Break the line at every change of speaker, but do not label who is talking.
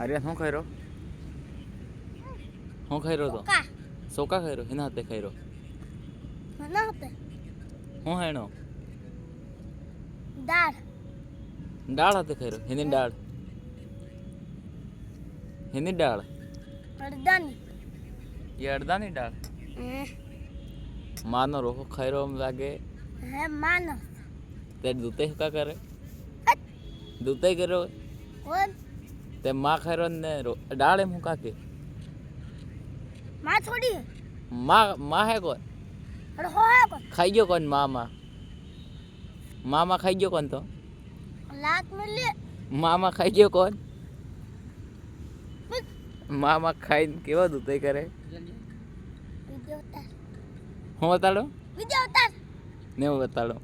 અરે શું ખાઈ રહ્યો? શું ખાઈ રહ્યો તો? સોકા ખાઈ રહ્યો? એના હાથે ખાઈ રહ્યો?
ના હોતે
શું હેણો?
દાળ
દાળ હાથે ખાઈ રહ્યો? એની દાળ? એની દાળ?
અડદાની
એ અડદાની દાળ? માનો રોહો ખાઈ રહ્યો એમ લાગે.
હે માનો
તે દૂતે શું કરે? દૂતે કર્યો?
કોણ
તે માં ખાઈ રહ્યો ને દાળ એમ શું કાકે?
માં છોડી
માં હે કોણ?
અરે હો હે કોણ
ખાઈ ગયો કોણ? મામા ખાઈ ગયો કોણ? તો
લાત મિલે
મામા ખાઈ ગયો કોણ? મામા ખાઈને કેવા દૂતે કરે?
વિડિયો ઉતાર
હું બતાડો?
વિડિયો ઉતાર
ને હું બતાડો?